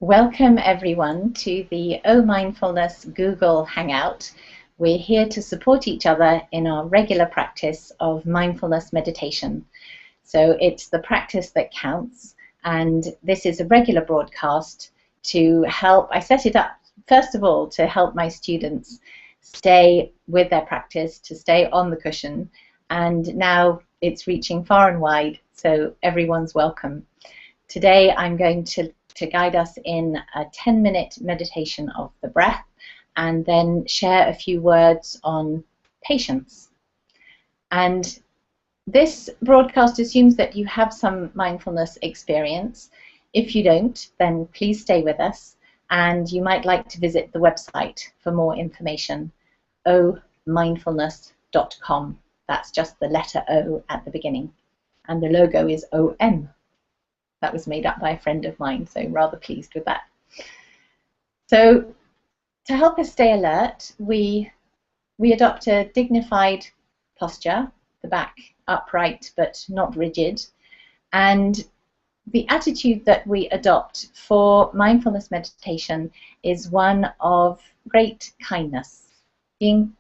Welcome everyone to the OMindfulness Google Hangout. We're here to support each other in our regular practice of mindfulness meditation. So it's the practice that counts, and this is a regular broadcast to help. I set it up first of all to help my students stay with their practice, to stay on the cushion, and now it's reaching far and wide, so everyone's welcome. Today I'm going to guide us in a 10-minute meditation of the breath and then share a few words on patience. And this broadcast assumes that you have some mindfulness experience. If you don't, then please stay with us, and you might like to visit the website for more information, OMindfulness.com. That's just the letter O at the beginning, and the logo is OM. That was made up by a friend of mine, so rather pleased with that. So to help us stay alert, we adopt a dignified posture, the back upright but not rigid, and the attitude that we adopt for mindfulness meditation is one of great kindness, being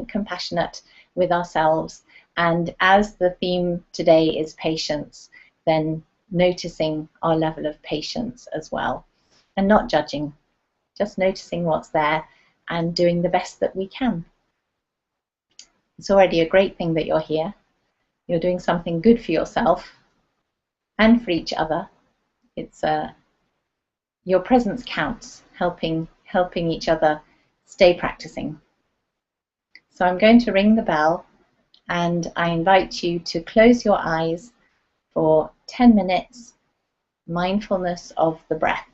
compassionate with ourselves, and as the theme today is patience, then noticing our level of patience as well, and not judging, just noticing what's there and doing the best that we can. It's already a great thing that you're here. You're doing something good for yourself and for each other. It's your presence counts, helping each other stay practicing. So I'm going to ring the bell, and I invite you to close your eyes for 10 minutes, mindfulness of the breath.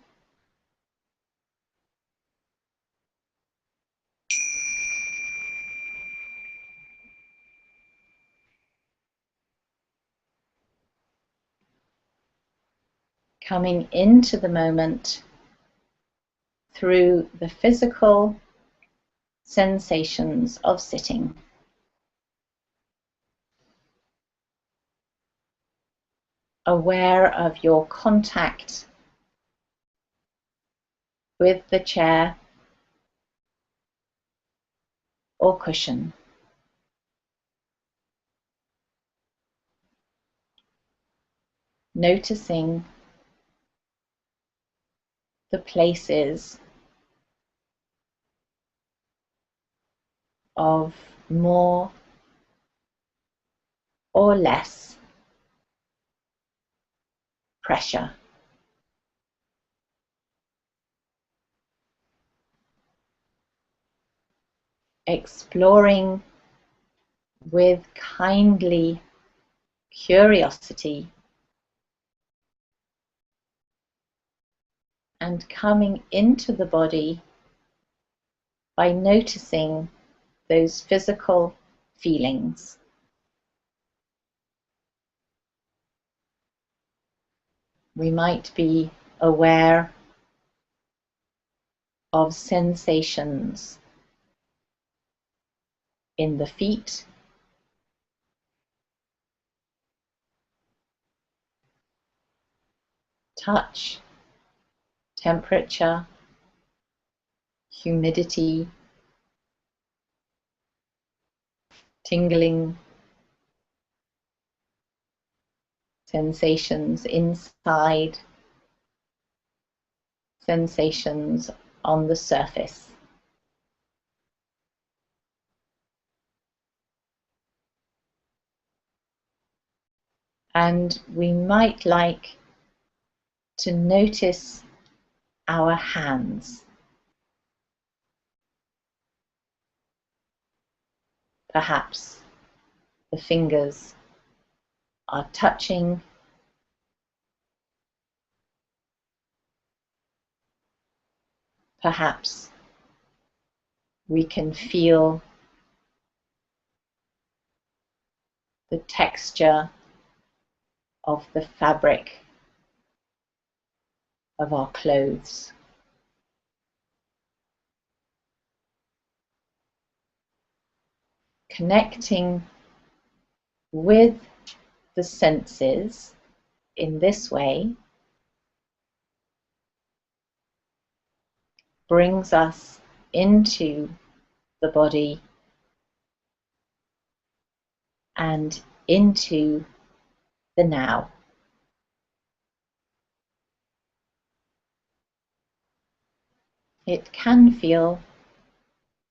Coming into the moment through the physical sensations of sitting. Aware of your contact with the chair or cushion. Noticing the places of more or less pressure. Exploring with kindly curiosity and coming into the body by noticing those physical feelings. We might be aware of sensations in the feet, touch, temperature, humidity, tingling, sensations inside, sensations on the surface. And we might like to notice our hands. Perhaps the fingers are touching, perhaps we can feel the texture of the fabric of our clothes. Connecting with the senses in this way brings us into the body and into the now. It can feel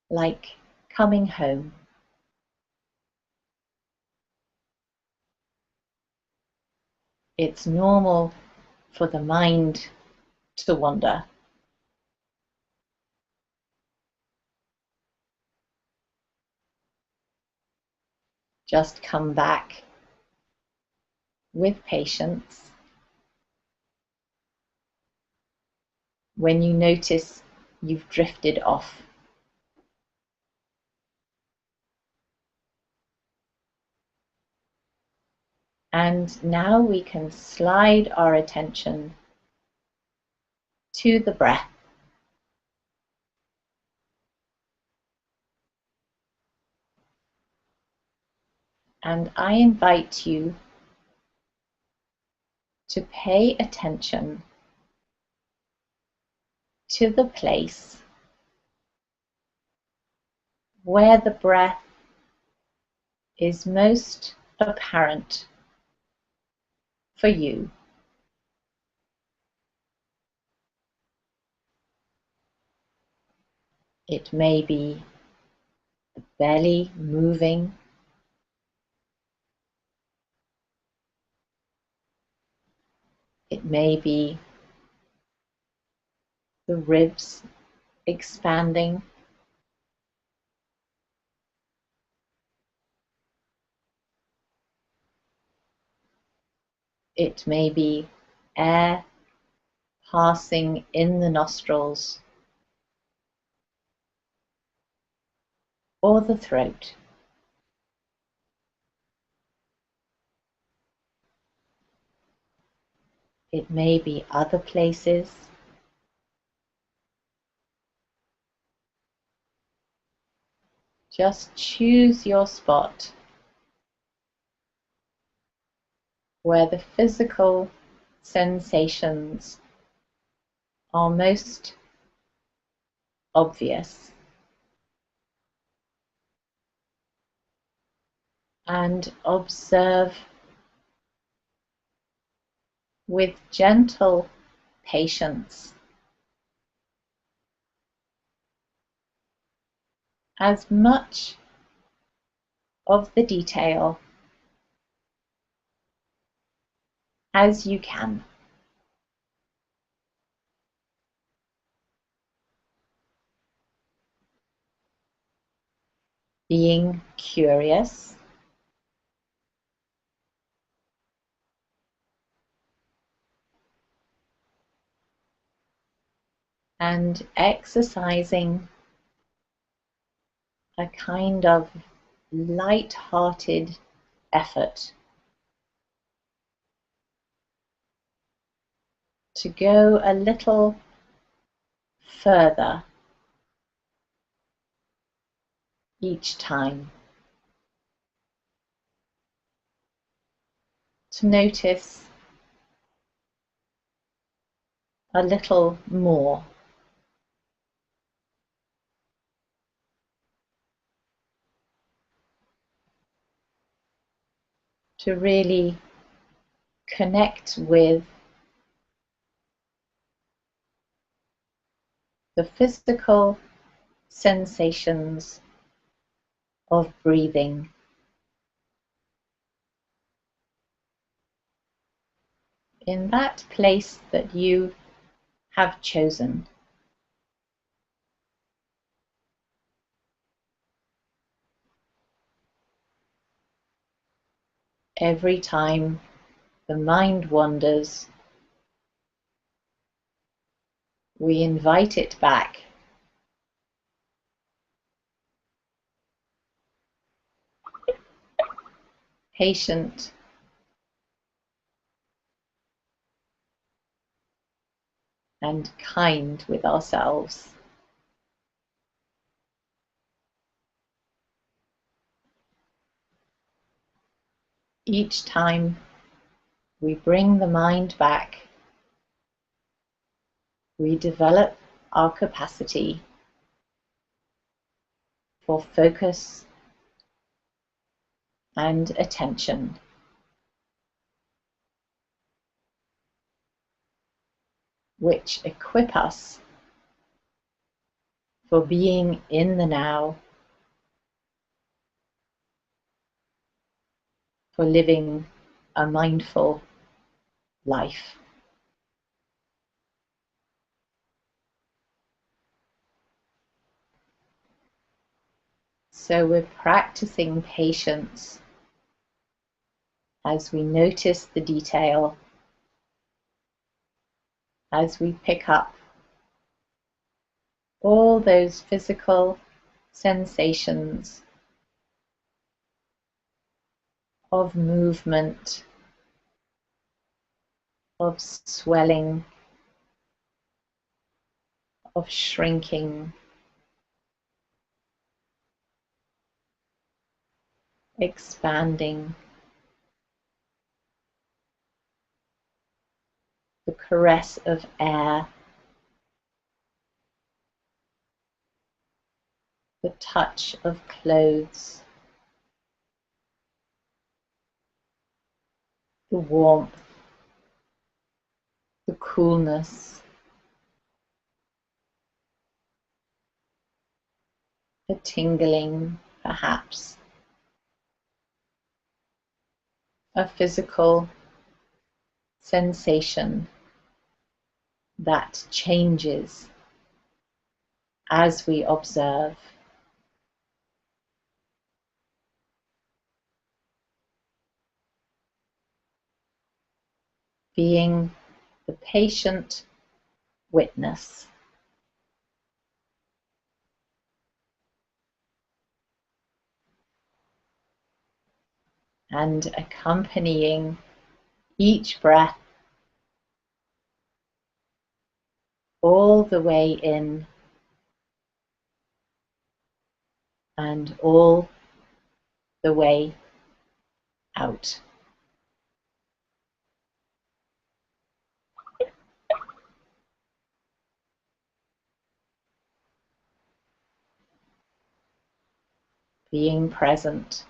like coming home. It's normal for the mind to wander. Just come back with patience when you notice you've drifted off. And now we can slide our attention to the breath. And I invite you to pay attention to the place where the breath is most apparent for you. It may be the belly moving. It may be the ribs expanding. It may be air passing in the nostrils or the throat. It may be other places. Just choose your spot where the physical sensations are most obvious, and observe with gentle patience as much of the detail as you can. Being curious and exercising a kind of light-hearted effort to go a little further each time, to notice a little more. To really connect with the physical sensations of breathing in that place that you have chosen. Every time the mind wanders, we invite it back. Patient and kind with ourselves. Each time we bring the mind back, we develop our capacity for focus and attention, which equip us for being in the now, for living a mindful life. So we're practicing patience as we notice the detail, as we pick up all those physical sensations of movement, of swelling, of shrinking, expanding, the caress of air, the touch of clothes, the warmth, the coolness, the tingling, perhaps, a physical sensation that changes as we observe. Being the patient witness. And accompanying each breath all the way in and all the way out. Being present,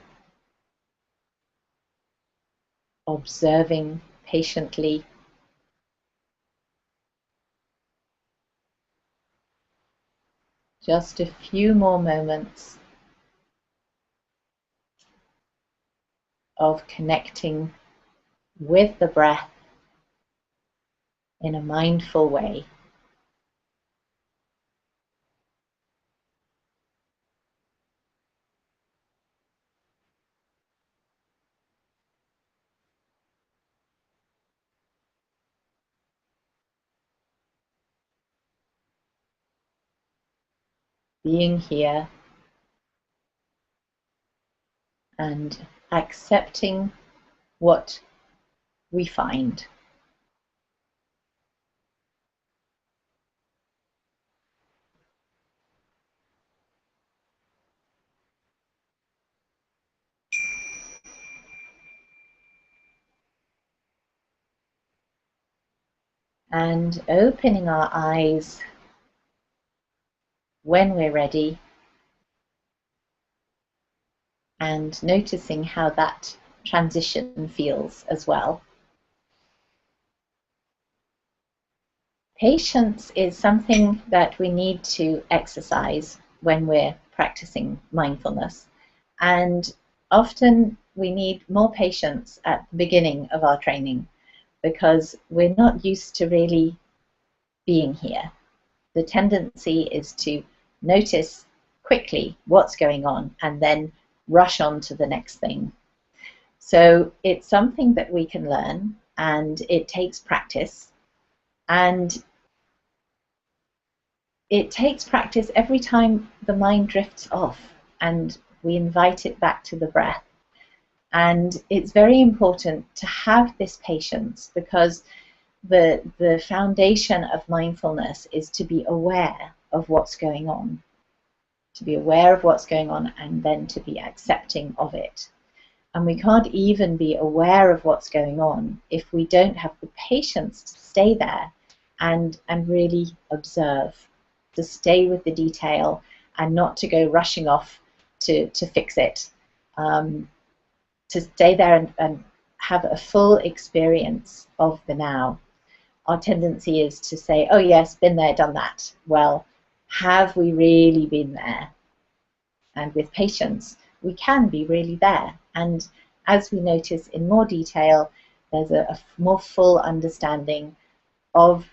observing patiently, just a few more moments of connecting with the breath in a mindful way. Being here and accepting what we find. And opening our eyes when we're ready and noticing how that transition feels as well. Patience is something that we need to exercise when we're practicing mindfulness, and often we need more patience at the beginning of our training because we're not used to really being here. The tendency is to notice quickly what's going on and then rush on to the next thing. So it's something that we can learn, and it takes practice. And it takes practice every time the mind drifts off and we invite it back to the breath. And it's very important to have this patience because the foundation of mindfulness is to be aware of what's going on. To be aware of what's going on and then to be accepting of it. And we can't even be aware of what's going on if we don't have the patience to stay there and really observe to stay with the detail and not to go rushing off to fix it, to stay there and have a full experience of the now. Our tendency is to say, oh yes, been there, done that. Well, have we really been there? And with patience, we can be really there. And as we notice in more detail, there's a more full understanding of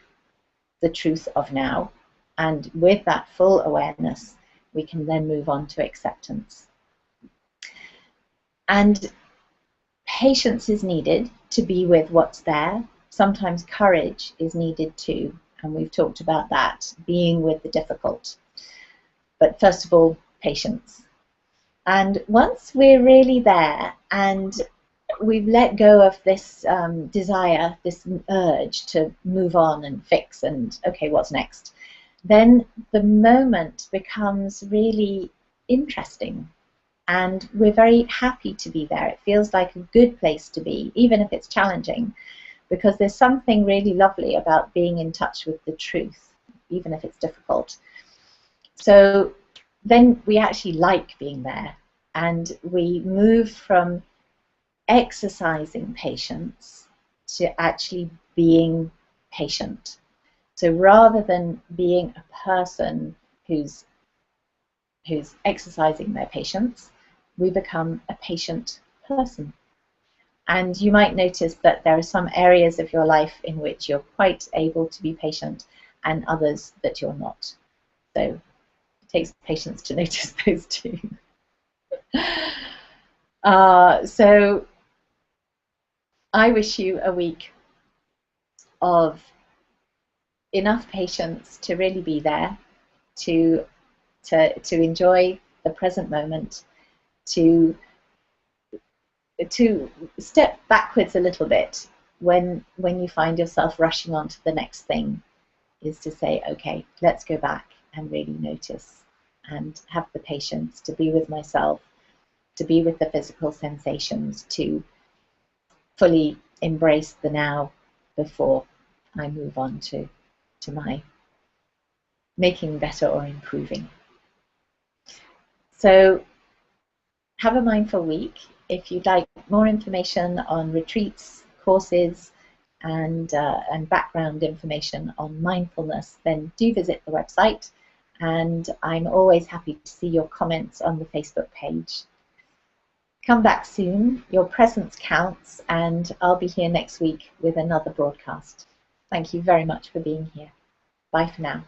the truth of now. And with that full awareness, we can then move on to acceptance. And patience is needed to be with what's there. Sometimes courage is needed too, and we've talked about that, being with the difficult. But first of all, patience. And once we're really there and we've let go of this desire, this urge to move on and fix and, okay, what's next? Then the moment becomes really interesting. And we're very happy to be there. It feels like a good place to be, even if it's challenging, because there's something really lovely about being in touch with the truth, even if it's difficult. So then we actually like being there, and we move from exercising patience to actually being patient. So rather than being a person who's exercising their patience, we become a patient person. And you might notice that there are some areas of your life in which you're quite able to be patient and others that you're not. So it takes patience to notice those two. So I wish you a week of enough patience to really be there, to enjoy the present moment, to step backwards a little bit when you find yourself rushing on to the next thing, is to say, okay, let's go back and really notice and have the patience to be with myself, to be with the physical sensations, to fully embrace the now before I move on to my making better or improving. So have a mindful week. If you'd like more information on retreats, courses, and background information on mindfulness, then do visit the website. And I'm always happy to see your comments on the Facebook page. Come back soon. Your presence counts, and I'll be here next week with another broadcast. Thank you very much for being here. Bye for now.